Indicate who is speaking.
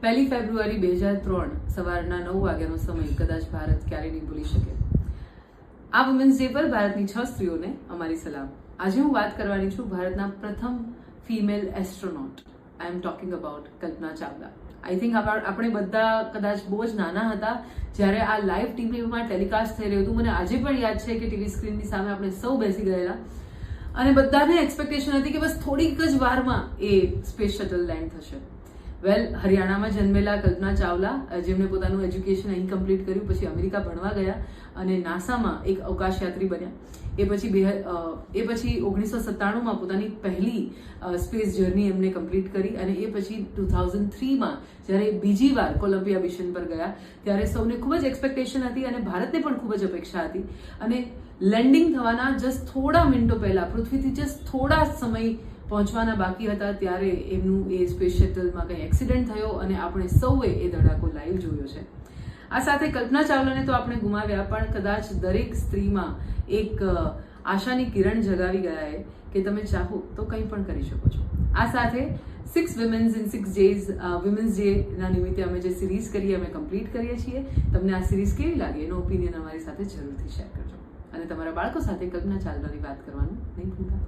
Speaker 1: 1 ફેબ્રુઆરી 2003 સવારના 9 વાગ્યાનો સમય કદાચ ભારત ક્યારેય નહીં ભૂલી શકે. આ વુમેન્સ ડે પર ભારતની 6 સ્ત્રીઓને અમારી સલામ. આજે હું વાત કરવાની છું ભારતના પ્રથમ female astronaut. I am talking about Kalpana Chawla. I think આપણે બધા કદાચ બહુ જ નાના હતા જ્યારે આ લાઈવ ટીવીમાં ટેલિકાસ્ટ થઈ રહ્યું હતું. મને આજે પણ યાદ છે કે ટીવી સ્ક્રીનની સામે આપણે સૌ બેસી ગયેલા અને બધાને એક્સપેક્ટેશન હતી કે બસ થોડીક જ વારમાં એ સ્પેસ શટલ લેન્ડ થશે. વેલ, હરિયાણામાં જન્મેલા કલ્પના ચાવલા, જેમણે પોતાનું એજ્યુકેશન અહીં કમ્પ્લીટ કર્યું, પછી અમેરિકા ભણવા ગયા અને નાસામાં એક અવકાશયાત્રી બન્યા. એ પછી 1997માં પોતાની પહેલી સ્પેસ જર્ની એમને કમ્પ્લીટ કરી અને એ પછી 2003માં જ્યારે બીજી વાર કોલંબિયા મિશન પર ગયા ત્યારે સૌને ખૂબ જ એક્સપેક્ટેશન હતી અને ભારતને પણ ખૂબ જ અપેક્ષા હતી. અને લેન્ડિંગ થવાના જસ્ટ થોડા મિનિટો પહેલા, પૃથ્વીથી જસ્ટ થોડા સમય પહોંચવાના બાકી હતા ત્યારે એમનું એ સ્પેસ શટલમાં કંઈ એક્સિડન્ટ થયો અને આપણે સૌએ એ ધડાકો લાઈવ જોયો છે. આ સાથે કલ્પના ચાવલાને તો આપણે ગુમાવ્યા, પણ કદાચ દરેક સ્ત્રીમાં એક આશાની કિરણ જગાવી ગયા કે તમે ચાહો તો કંઈ પણ કરી શકો છો. આ સાથે 6 વિમેન્સ ઇન 6 ડેઝ વિમેન્સ ડેના નિમિત્તે અમે જે સિરીઝ કરીએ અમે કમ્પ્લીટ કરીએ છીએ. તમને આ સિરીઝ કેવી લાગી એનો ઓપિનિયન અમારી સાથે જરૂરથી શેર કરજો અને તમારા બાળકો સાથે કલ્પના ચાવલાની વાત કરવાનું નહીં ભૂલતા.